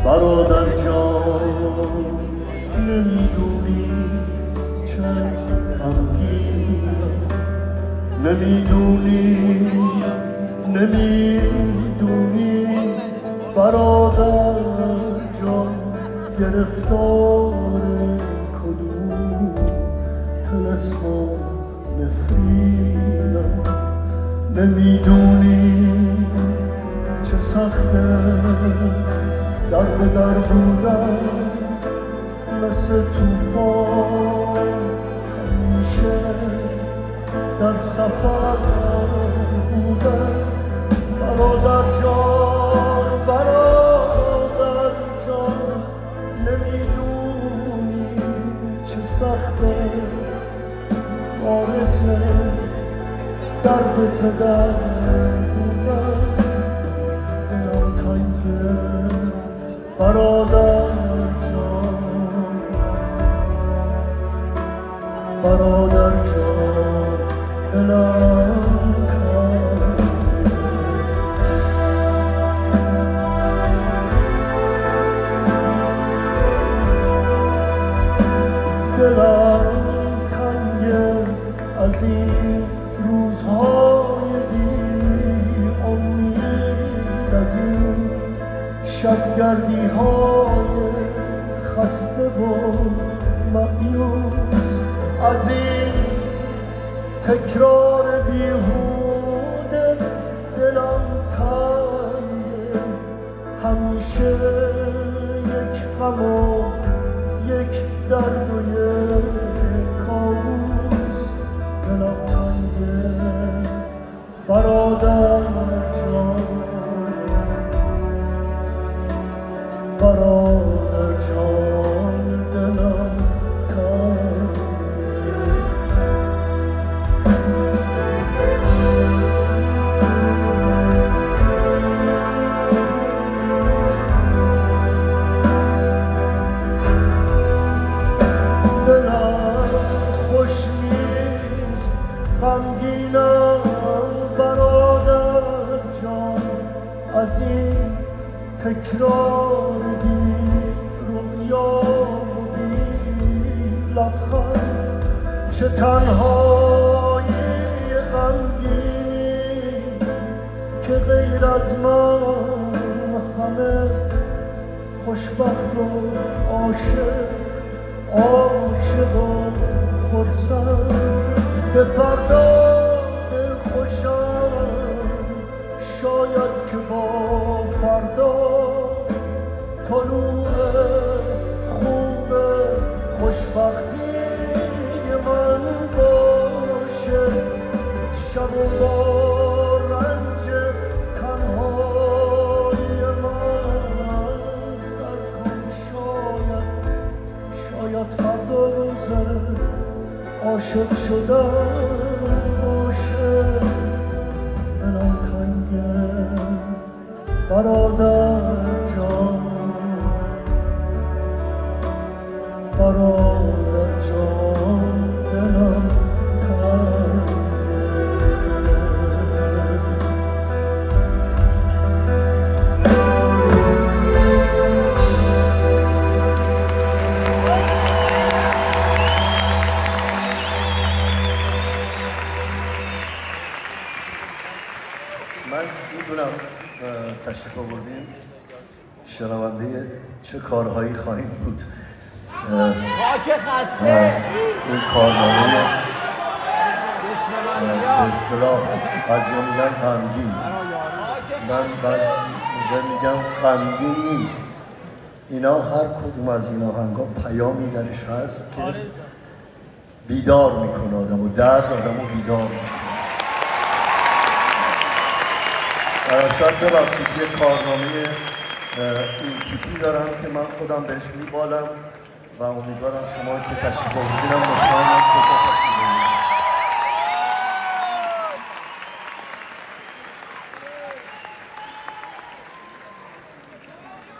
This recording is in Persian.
برادر جان نمیدونی چه غمگینم، نمیدونی برادر جان گرفتار کدوم طلسم نفرینم. نمیدونی چه سخته در به در بودن، مثل توفان همیشه در سفر بودن. برادر جان نمیدونی چه سخته وارث درد پدر بودن. دلم تنگه برادر جان دلم تنگه. دلم تنگه از این روزهای بی امید، از این شبگردی های خسته و مایوس، از این تکرار بیهوده. دلم تنگه همیشه یک غم و یک درد و یک کابوس. دلم تنگه برادر جان دلم غمگینم برادر جان، از این تکرار بی رویا و بی لبخند. چه تنهایی غمگینی که غیر از من همه خوشبخت و عاشق و خرسند. به فردا دل خوشم شاید که با فردا طلوع خوب خوشبختی من باشه. شب با رنج تنهایی من سر کن. شاید فردا روزه عاشق شدن باشه. دلم تنگه برادر جان دلم تنگه. من میدونم تشریف آوردیم، شنونده چه کارهایی خواهیم بود. این کارنامه به اصطلاح بعضیا میگن غمگین، من بعضی موقع میگم غمگین نیست. اینا هر کدوم از این آهنگا پیامی درش هست که بیدار میکنه آدم و درد آدم رو بیدار میکنه. شاید ببخشید یه کارنامه این تیپی دارم که من خودم بهش میبالم و امیدوارم شما که تشریف آوردینم مطمئنم کجا تشریف آوردین.